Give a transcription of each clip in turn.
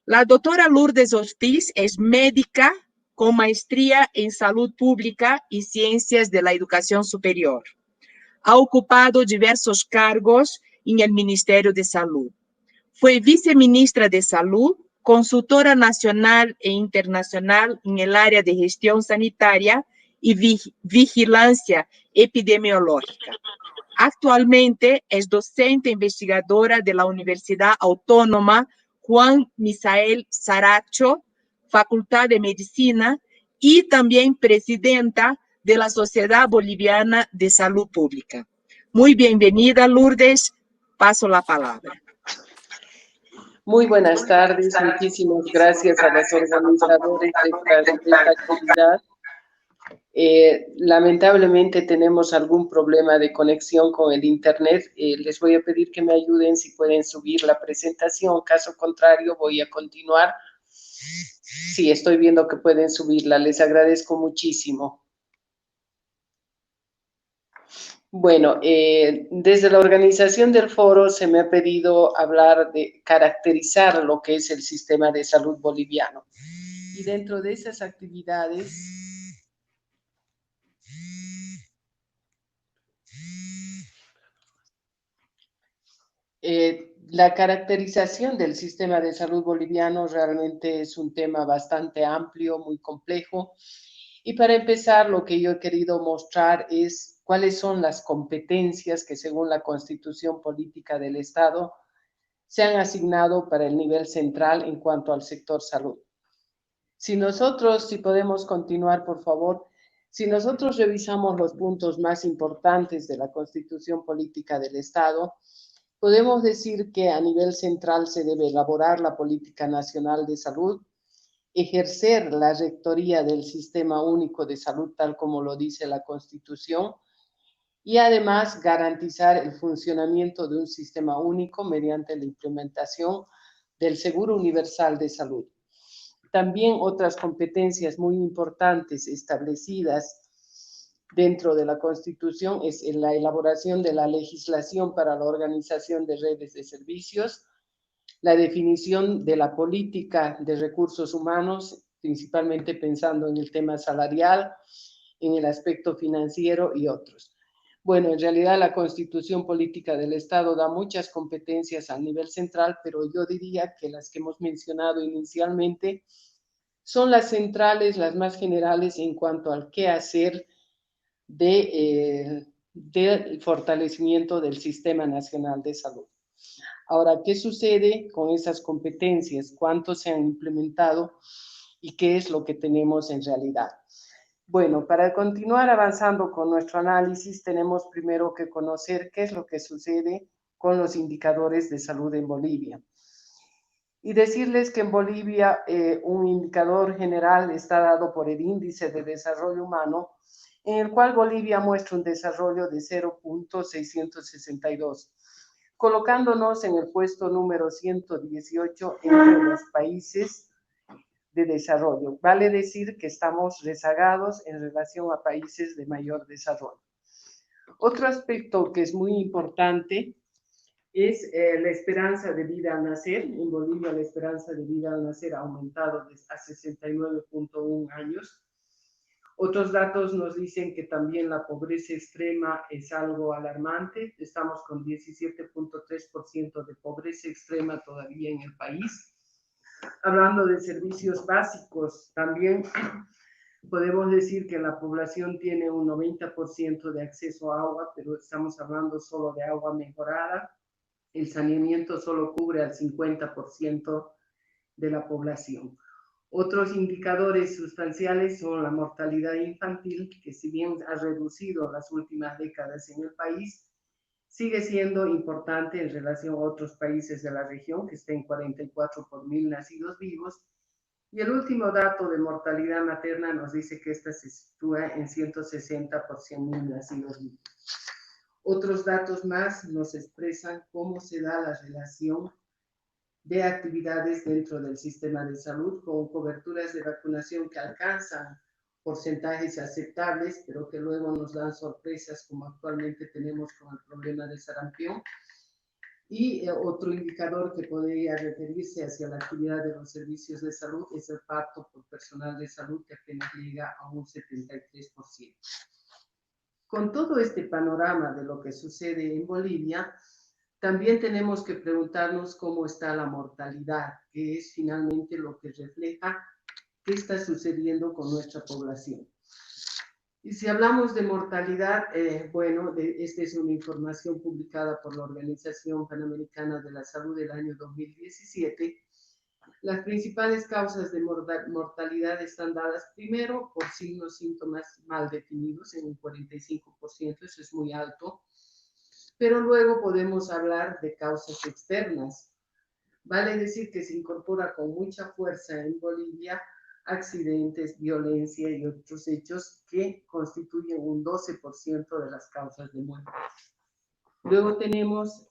La doctora Lourdes Ortiz es médica con maestría en salud pública y ciencias de la educación superior. Ha ocupado diversos cargos en el Ministerio de Salud. Fue viceministra de Salud, consultora nacional e internacional en el área de gestión sanitaria y vigilancia epidemiológica. Actualmente es docente investigadora de la Universidad Autónoma Juan Misael Saracho, Facultad de Medicina, y también presidenta de la Sociedad Boliviana de Salud Pública. Muy bienvenida, Lourdes. Paso la palabra. Muy buenas tardes, muchísimas gracias a los organizadores de esta actividad. Lamentablemente tenemos algún problema de conexión con el internet. Les voy a pedir que me ayuden si pueden subir la presentación. Caso contrario, voy a continuar. Sí, estoy viendo que pueden subirla. Les agradezco muchísimo. Bueno, desde la organización del foro se me ha pedido hablar de caracterizar lo que es el sistema de salud boliviano. Y dentro de esas actividades, la caracterización del sistema de salud boliviano realmente es un tema bastante amplio, muy complejo. Y para empezar, lo que yo he querido mostrar es cuáles son las competencias que según la Constitución Política del Estado se han asignado para el nivel central en cuanto al sector salud. Si podemos continuar, por favor, si nosotros revisamos los puntos más importantes de la Constitución Política del Estado, podemos decir que a nivel central se debe elaborar la Política Nacional de Salud, ejercer la rectoría del Sistema Único de Salud, tal como lo dice la Constitución, y además garantizar el funcionamiento de un sistema único mediante la implementación del Seguro Universal de Salud. También otras competencias muy importantes establecidas dentro de la Constitución es la elaboración de la legislación para la organización de redes de servicios, la definición de la política de recursos humanos, principalmente pensando en el tema salarial, en el aspecto financiero y otros. Bueno, en realidad la Constitución Política del Estado da muchas competencias a nivel central, pero yo diría que las que hemos mencionado inicialmente son las centrales, las más generales en cuanto al qué hacer del fortalecimiento del Sistema Nacional de Salud. Ahora, ¿qué sucede con esas competencias? ¿Cuánto se han implementado? ¿Y qué es lo que tenemos en realidad? Bueno, para continuar avanzando con nuestro análisis, tenemos primero que conocer qué es lo que sucede con los indicadores de salud en Bolivia. Y decirles que en Bolivia un indicador general está dado por el Índice de Desarrollo Humano, en el cual Bolivia muestra un desarrollo de 0.662, colocándonos en el puesto número 118 entre los países de desarrollo. Vale decir que estamos rezagados en relación a países de mayor desarrollo. Otro aspecto que es muy importante es la esperanza de vida al nacer. En Bolivia la esperanza de vida al nacer ha aumentado a 69.1 años. Otros datos nos dicen que también la pobreza extrema es algo alarmante. Estamos con 17.3% de pobreza extrema todavía en el país. Hablando de servicios básicos, también podemos decir que la población tiene un 90% de acceso a agua, pero estamos hablando solo de agua mejorada. El saneamiento solo cubre al 50% de la población. Otros indicadores sustanciales son la mortalidad infantil, que si bien ha reducido las últimas décadas en el país, sigue siendo importante en relación a otros países de la región, que está en 44 por 1000 nacidos vivos. Y el último dato de mortalidad materna nos dice que esta se sitúa en 160 por 100.000 nacidos vivos. Otros datos más nos expresan cómo se da la relación de actividades dentro del sistema de salud con coberturas de vacunación que alcanzan porcentajes aceptables, pero que luego nos dan sorpresas como actualmente tenemos con el problema del sarampión. Y otro indicador que podría referirse hacia la actividad de los servicios de salud es el parto por personal de salud, que apenas llega a un 73%. Con todo este panorama de lo que sucede en Bolivia, también tenemos que preguntarnos cómo está la mortalidad, que es finalmente lo que refleja qué está sucediendo con nuestra población. Y si hablamos de mortalidad, esta es una información publicada por la Organización Panamericana de la Salud del año 2017. Las principales causas de mortalidad están dadas primero por signos, síntomas mal definidos en un 45%, eso es muy alto, pero luego podemos hablar de causas externas. Vale decir que se incorpora con mucha fuerza en Bolivia accidentes, violencia y otros hechos que constituyen un 12% de las causas de muerte. Luego tenemos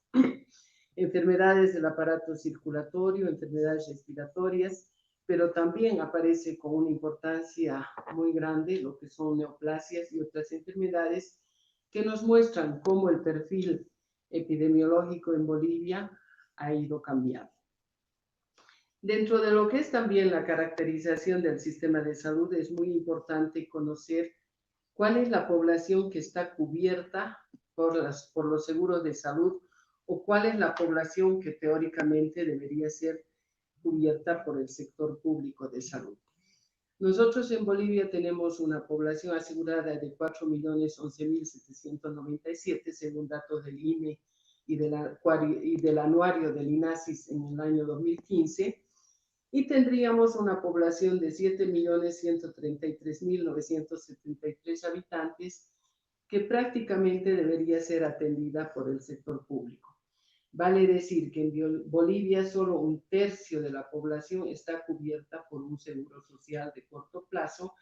enfermedades del aparato circulatorio, enfermedades respiratorias, pero también aparece con una importancia muy grande lo que son neoplasias y otras enfermedades que nos muestran cómo el perfil epidemiológico en Bolivia ha ido cambiando. Dentro de lo que es también la caracterización del sistema de salud, es muy importante conocer cuál es la población que está cubierta por los seguros de salud o cuál es la población que teóricamente debería ser cubierta por el sector público de salud. Nosotros en Bolivia tenemos una población asegurada de 4.011.797, según datos del INE y del anuario del INASIS en el año 2015, y tendríamos una población de 7.133.973 habitantes que prácticamente debería ser atendida por el sector público. Vale decir que en Bolivia solo un tercio de la población está cubierta por un seguro social de corto plazo,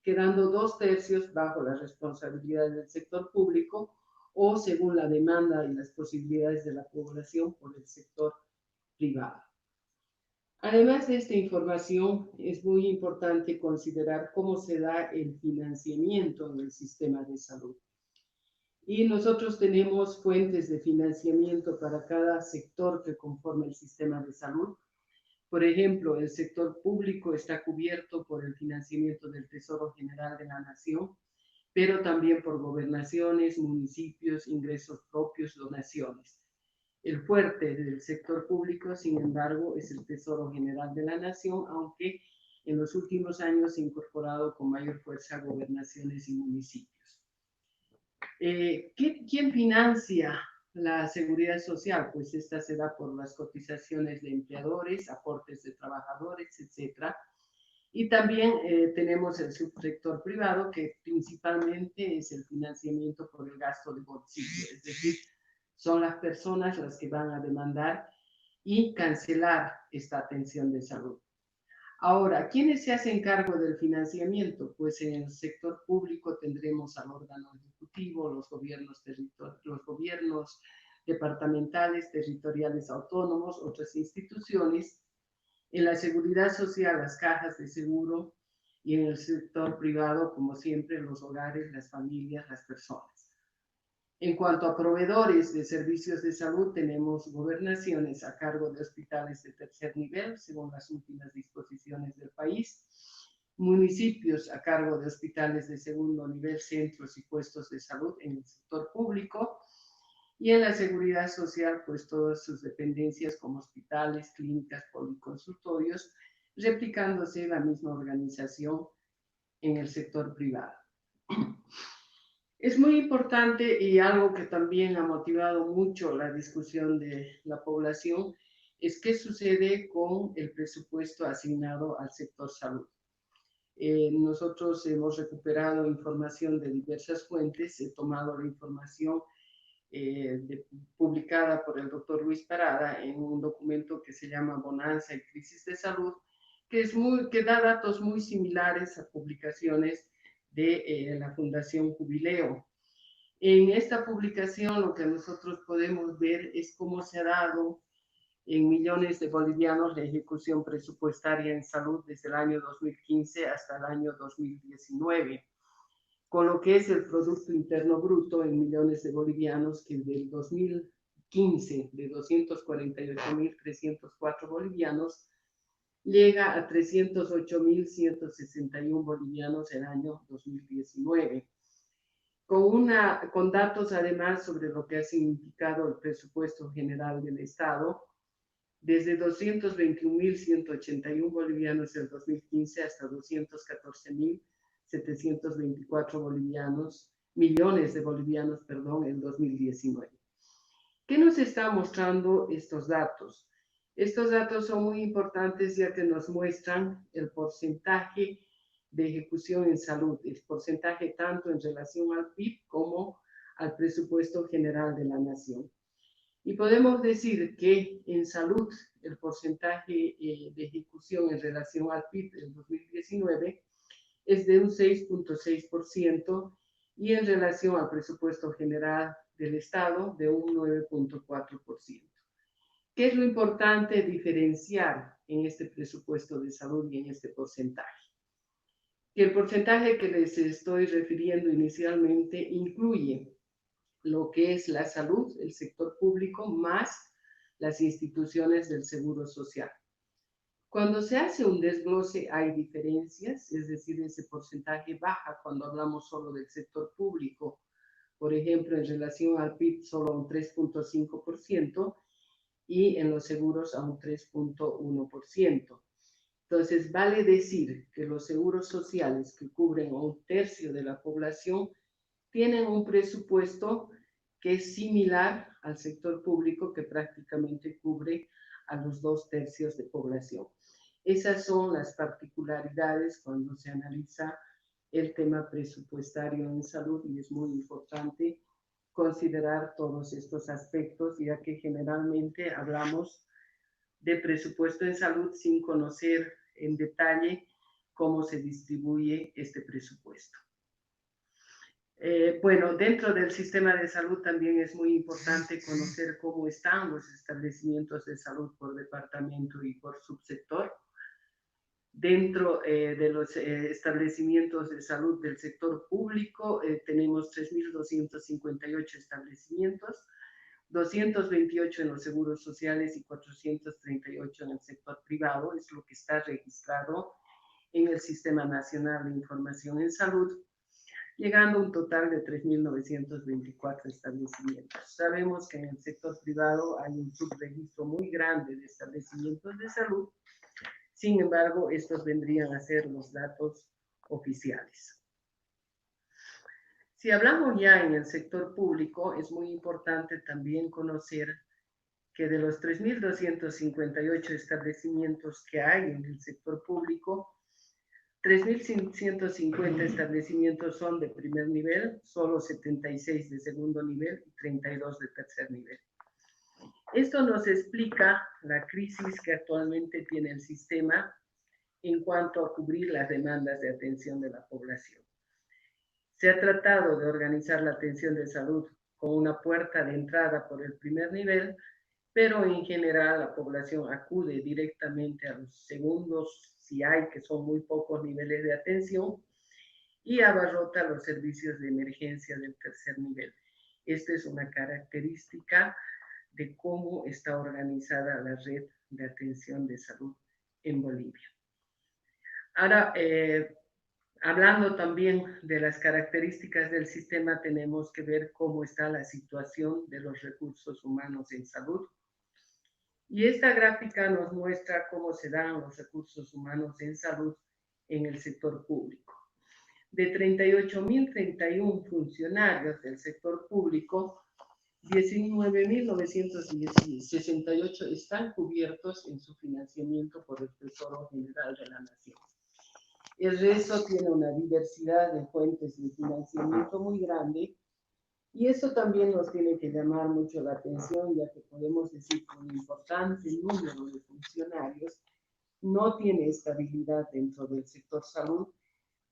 quedando 2/3 bajo la responsabilidad del sector público o según la demanda y las posibilidades de la población por el sector privado. Además de esta información, es muy importante considerar cómo se da el financiamiento en el sistema de salud. Y nosotros tenemos fuentes de financiamiento para cada sector que conforma el sistema de salud. Por ejemplo, el sector público está cubierto por el financiamiento del Tesoro General de la Nación, pero también por gobernaciones, municipios, ingresos propios, donaciones. El fuerte del sector público, sin embargo, es el Tesoro General de la Nación, aunque en los últimos años se ha incorporado con mayor fuerza gobernaciones y municipios. ¿Quién financia la seguridad social? Pues esta se da por las cotizaciones de empleadores, aportes de trabajadores, etc. Y también tenemos el subsector privado, que principalmente es el financiamiento por el gasto de bolsillo, es decir, son las personas las que van a demandar y cancelar esta atención de salud. Ahora, ¿quiénes se hacen cargo del financiamiento? Pues en el sector público tendremos al órgano ejecutivo, los gobiernos departamentales, territoriales autónomos, otras instituciones. En la seguridad social, las cajas de seguro, y en el sector privado, como siempre, los hogares, las familias, las personas. En cuanto a proveedores de servicios de salud, tenemos gobernaciones a cargo de hospitales de tercer nivel, según las últimas disposiciones del país, municipios a cargo de hospitales de segundo nivel, centros y puestos de salud en el sector público, y en la seguridad social, pues todas sus dependencias como hospitales, clínicas, policonsultorios, replicándose la misma organización en el sector privado. Es muy importante, y algo que también ha motivado mucho la discusión de la población, es qué sucede con el presupuesto asignado al sector salud. Nosotros hemos recuperado información de diversas fuentes, he tomado la información publicada por el doctor Luis Parada en un documento que se llama Bonanza y Crisis de Salud, que da datos muy similares a publicaciones de la Fundación Jubileo. En esta publicación lo que nosotros podemos ver es cómo se ha dado en millones de bolivianos la ejecución presupuestaria en salud desde el año 2015 hasta el año 2019, con lo que es el Producto Interno Bruto en millones de bolivianos, que del 2015 2015 de 248.304 bolivianos llega a 308.161 bolivianos el año 2019. Con datos además sobre lo que ha significado el presupuesto general del Estado, desde 221.181 bolivianos en 2015 hasta 214.724 millones de bolivianos, en 2019. ¿Qué nos está mostrando estos datos? Estos datos son muy importantes ya que nos muestran el porcentaje de ejecución en salud, el porcentaje tanto en relación al PIB como al presupuesto general de la nación. Y podemos decir que en salud el porcentaje de ejecución en relación al PIB en 2019 es de un 6.6% y en relación al presupuesto general del Estado de un 9.4%. ¿Qué es lo importante diferenciar en este presupuesto de salud y en este porcentaje? Que el porcentaje que les estoy refiriendo inicialmente incluye lo que es la salud, el sector público, más las instituciones del Seguro Social. Cuando se hace un desglose hay diferencias, es decir, ese porcentaje baja cuando hablamos solo del sector público, por ejemplo, en relación al PIB solo a un 3.5% y en los seguros a un 3.1%. Entonces, vale decir que los seguros sociales que cubren a un tercio de la población tienen un presupuesto que es similar al sector público que prácticamente cubre a los 2/3 de población. Esas son las particularidades cuando se analiza el tema presupuestario en salud y es muy importante considerar todos estos aspectos, ya que generalmente hablamos de presupuesto en salud sin conocer en detalle cómo se distribuye este presupuesto. Bueno, dentro del sistema de salud también es muy importante conocer cómo están los establecimientos de salud por departamento y por subsector. Dentro de los establecimientos de salud del sector público tenemos 3.258 establecimientos, 228 en los seguros sociales y 438 en el sector privado, es lo que está registrado en el Sistema Nacional de Información en Salud, llegando a un total de 3.924 establecimientos. Sabemos que en el sector privado hay un subregistro muy grande de establecimientos de salud, sin embargo, estos vendrían a ser los datos oficiales. Si hablamos ya en el sector público, es muy importante también conocer que de los 3.258 establecimientos que hay en el sector público, 3.150 establecimientos son de primer nivel, solo 76 de segundo nivel y 32 de tercer nivel. Esto nos explica la crisis que actualmente tiene el sistema en cuanto a cubrir las demandas de atención de la población. Se ha tratado de organizar la atención de salud con una puerta de entrada por el primer nivel, pero en general la población acude directamente a los segundos, si hay, que son muy pocos niveles de atención, y abarrota los servicios de emergencia del tercer nivel. Esta es una característica de cómo está organizada la red de atención de salud en Bolivia. Ahora, hablando también de las características del sistema, tenemos que ver cómo está la situación de los recursos humanos en salud. Y esta gráfica nos muestra cómo se dan los recursos humanos en salud en el sector público. De 38.031 funcionarios del sector público, 19.968 están cubiertos en su financiamiento por el Tesoro General de la Nación. El resto tiene una diversidad de fuentes de financiamiento muy grande y eso también nos tiene que llamar mucho la atención, ya que podemos decir que un importante número de funcionarios no tiene estabilidad dentro del sector salud,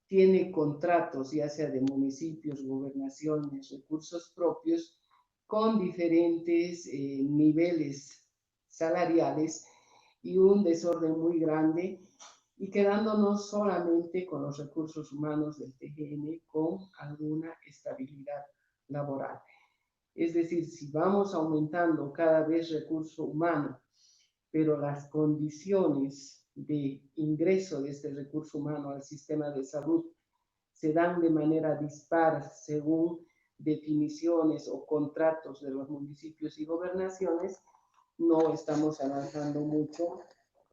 tiene contratos ya sea de municipios, gobernaciones, recursos propios, con diferentes niveles salariales y un desorden muy grande, y quedándonos solamente con los recursos humanos del TGN con alguna estabilidad laboral. Es decir, si vamos aumentando cada vez recurso humano, pero las condiciones de ingreso de este recurso humano al sistema de salud se dan de manera dispar según definiciones o contratos de los municipios y gobernaciones, no estamos avanzando mucho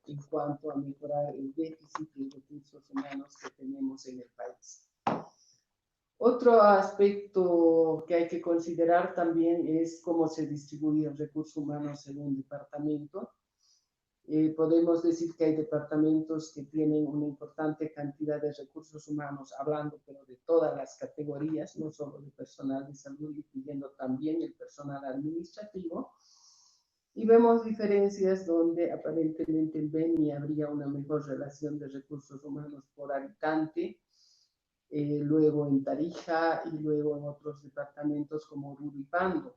en cuanto a mejorar el déficit de recursos humanos que tenemos en el país. Otro aspecto que hay que considerar también es cómo se distribuye el recurso humano según departamento. Podemos decir que hay departamentos que tienen una importante cantidad de recursos humanos, hablando pero de todas las categorías, no solo de personal de salud, incluyendo también el personal administrativo. Y vemos diferencias donde aparentemente en Beni habría una mejor relación de recursos humanos por habitante, luego en Tarija y luego en otros departamentos como Ruripando.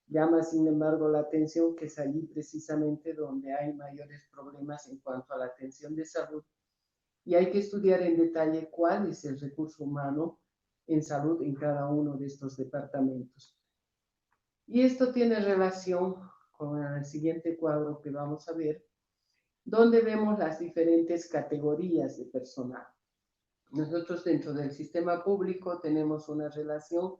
Llama, sin embargo, la atención que es allí precisamente donde hay mayores problemas en cuanto a la atención de salud y hay que estudiar en detalle cuál es el recurso humano en salud en cada uno de estos departamentos. Y esto tiene relación con el siguiente cuadro que vamos a ver, donde vemos las diferentes categorías de personal. Nosotros dentro del sistema público tenemos una relación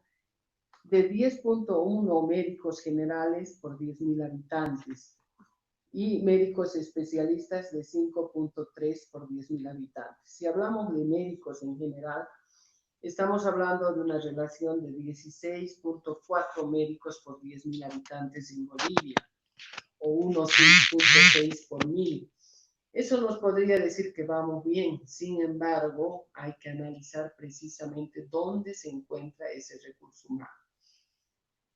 de 10.1 médicos generales por 10.000 habitantes y médicos especialistas de 5.3 por 10.000 habitantes. Si hablamos de médicos en general, estamos hablando de una relación de 16.4 médicos por 10.000 habitantes en Bolivia o 1.6 por 1.000. Eso nos podría decir que vamos bien. Sin embargo, hay que analizar precisamente dónde se encuentra ese recurso humano.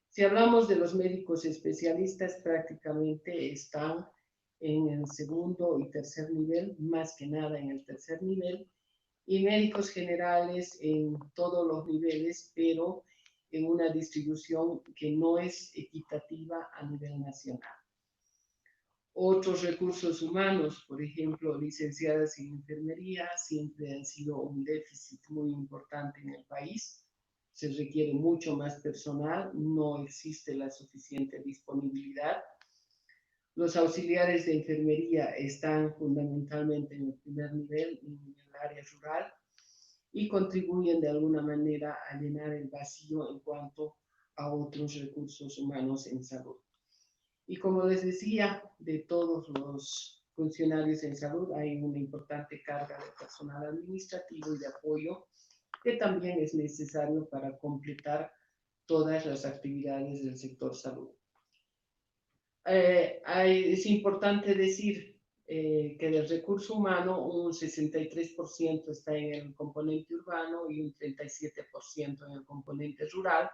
Si hablamos de los médicos especialistas, prácticamente están en el segundo y tercer nivel, más que nada en el tercer nivel, y médicos generales en todos los niveles, pero en una distribución que no es equitativa a nivel nacional. Otros recursos humanos, por ejemplo, licenciadas en enfermería, siempre han sido un déficit muy importante en el país. Se requiere mucho más personal, no existe la suficiente disponibilidad. Los auxiliares de enfermería están fundamentalmente en el primer nivel, en el área rural, y contribuyen de alguna manera a llenar el vacío en cuanto a otros recursos humanos en salud. Y como les decía, de todos los funcionarios en salud hay una importante carga de personal administrativo y de apoyo que también es necesario para completar todas las actividades del sector salud. Es importante decir que del recurso humano un 63% está en el componente urbano y un 37% en el componente rural.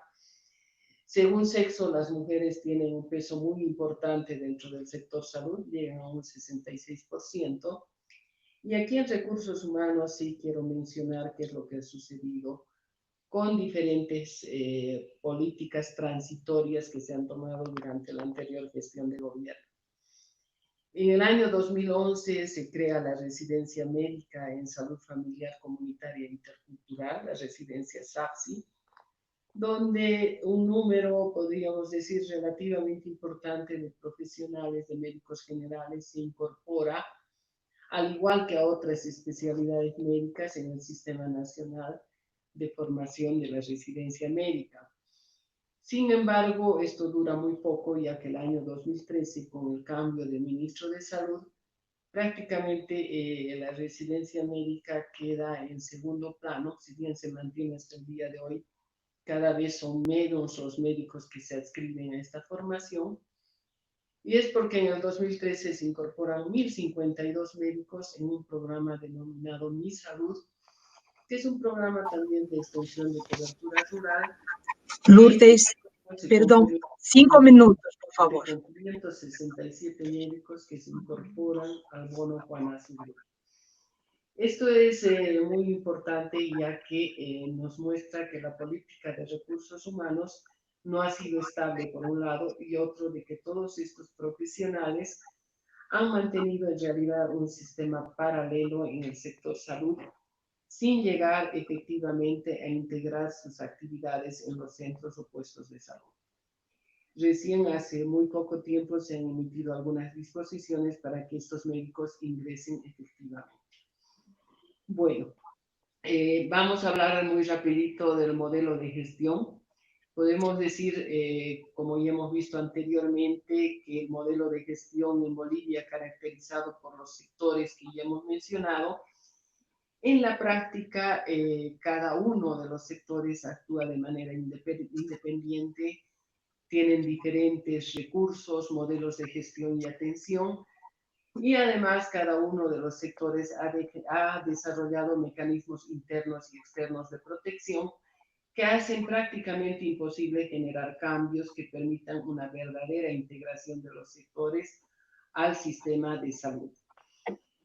Según sexo, las mujeres tienen un peso muy importante dentro del sector salud, llegan a un 66%. Y aquí en recursos humanos sí quiero mencionar qué es lo que ha sucedido con diferentes políticas transitorias que se han tomado durante la anterior gestión de gobierno. En el año 2011 se crea la Residencia Médica en Salud Familiar Comunitaria e Intercultural, la Residencia SAPSI, donde un número, podríamos decir, relativamente importante de profesionales, de médicos generales, se incorpora, al igual que a otras especialidades médicas en el Sistema Nacional de Formación de la Residencia Médica. Sin embargo, esto dura muy poco, ya que el año 2013, con el cambio de ministro de Salud, prácticamente la residencia médica queda en segundo plano, si bien se mantiene hasta el día de hoy. Cada vez son menos los médicos que se adscriben a esta formación. Y es porque en el 2013 se incorporan 1.052 médicos en un programa denominado Mi Salud, que es un programa también de extensión de cobertura rural. Lourdes, perdón, 5 minutos, por favor. Con 567 médicos que se incorporan al bono Juan Azul. Esto es muy importante, ya que nos muestra que la política de recursos humanos no ha sido estable por un lado, y otro de que todos estos profesionales han mantenido en realidad un sistema paralelo en el sector salud, sin llegar efectivamente a integrar sus actividades en los centros o puestos de salud. Recién hace muy poco tiempo se han emitido algunas disposiciones para que estos médicos ingresen efectivamente. Bueno, vamos a hablar muy rapidito del modelo de gestión. Podemos decir, como ya hemos visto anteriormente, que el modelo de gestión en Bolivia, caracterizado por los sectores que ya hemos mencionado, en la práctica cada uno de los sectores actúa de manera independiente, tienen diferentes recursos, modelos de gestión y atención, y además cada uno de los sectores ha desarrollado mecanismos internos y externos de protección que hacen prácticamente imposible generar cambios que permitan una verdadera integración de los sectores al sistema de salud.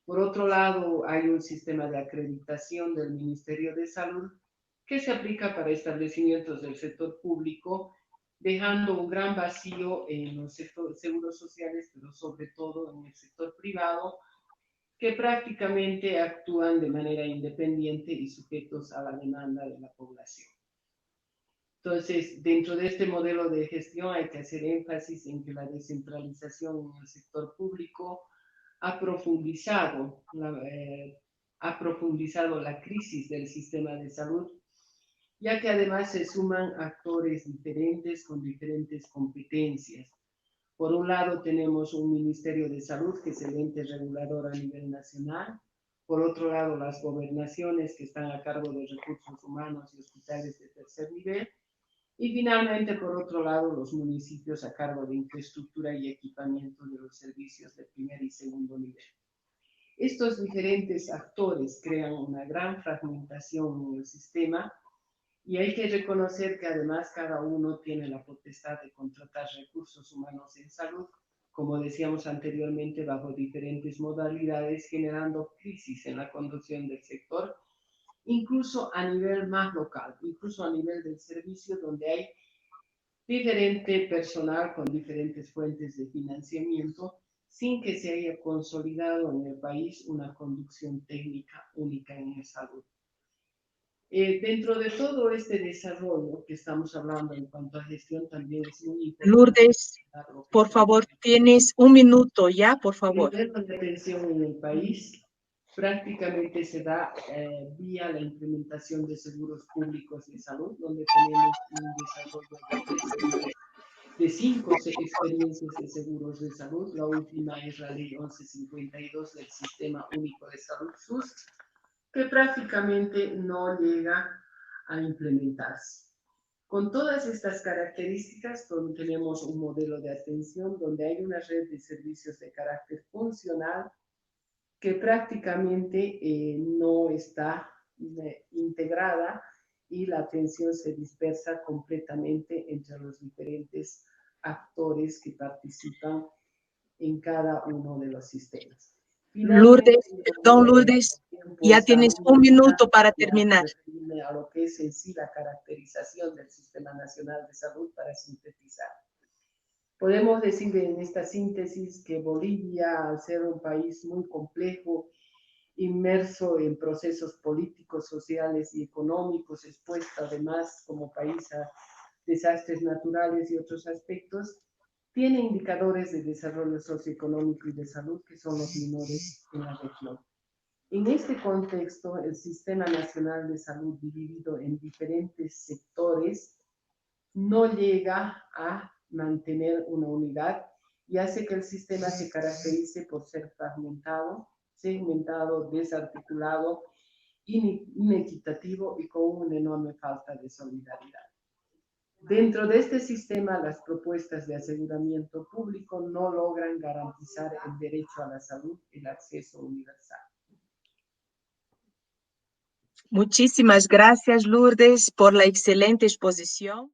Por otro lado, hay un sistema de acreditación del Ministerio de Salud que se aplica para establecimientos del sector público, dejando un gran vacío en los seguros sociales, pero sobre todo en el sector privado, que prácticamente actúan de manera independiente y sujetos a la demanda de la población. Entonces, dentro de este modelo de gestión hay que hacer énfasis en que la descentralización en el sector público ha profundizado la crisis del sistema de salud, ya que además se suman actores diferentes con diferentes competencias. Por un lado tenemos un Ministerio de Salud, que es el ente regulador a nivel nacional. Por otro lado, las gobernaciones, que están a cargo de recursos humanos y hospitales de tercer nivel. Y finalmente, por otro lado, los municipios a cargo de infraestructura y equipamiento de los servicios de primer y segundo nivel. Estos diferentes actores crean una gran fragmentación en el sistema y hay que reconocer que además cada uno tiene la potestad de contratar recursos humanos en salud, como decíamos anteriormente, bajo diferentes modalidades, generando crisis en la conducción del sector, incluso a nivel más local, incluso a nivel del servicio, donde hay diferente personal con diferentes fuentes de financiamiento, sin que se haya consolidado en el país una conducción técnica única en la salud. Dentro de todo este desarrollo que estamos hablando en cuanto a gestión, también es muy importante. Lourdes, por favor, tienes un minuto ya, por favor. El modelo de atención en el país prácticamente se da vía la implementación de seguros públicos de salud, donde tenemos un desarrollo de 5 experiencias de seguros de salud. La última es la ley 1152 del Sistema Único de Salud SUS, que prácticamente no llega a implementarse. Con todas estas características, tenemos un modelo de atención donde hay una red de servicios de carácter funcional que prácticamente no está integrada y la atención se dispersa completamente entre los diferentes actores que participan en cada uno de los sistemas. Lourdes, perdón, Lourdes, ya tienes un minuto para terminar. A lo que es en sí la caracterización del Sistema Nacional de Salud para sintetizar. Podemos decir en esta síntesis que Bolivia, al ser un país muy complejo, inmerso en procesos políticos, sociales y económicos, expuesto además como país a desastres naturales y otros aspectos, tiene indicadores de desarrollo socioeconómico y de salud que son los menores en la región. En este contexto, el Sistema Nacional de Salud, dividido en diferentes sectores, no llega a mantener una unidad y hace que el sistema se caracterice por ser fragmentado, segmentado, desarticulado, inequitativo y con una enorme falta de solidaridad. Dentro de este sistema, las propuestas de aseguramiento público no logran garantizar el derecho a la salud y el acceso universal. Muchísimas gracias, Lourdes, por la excelente exposición.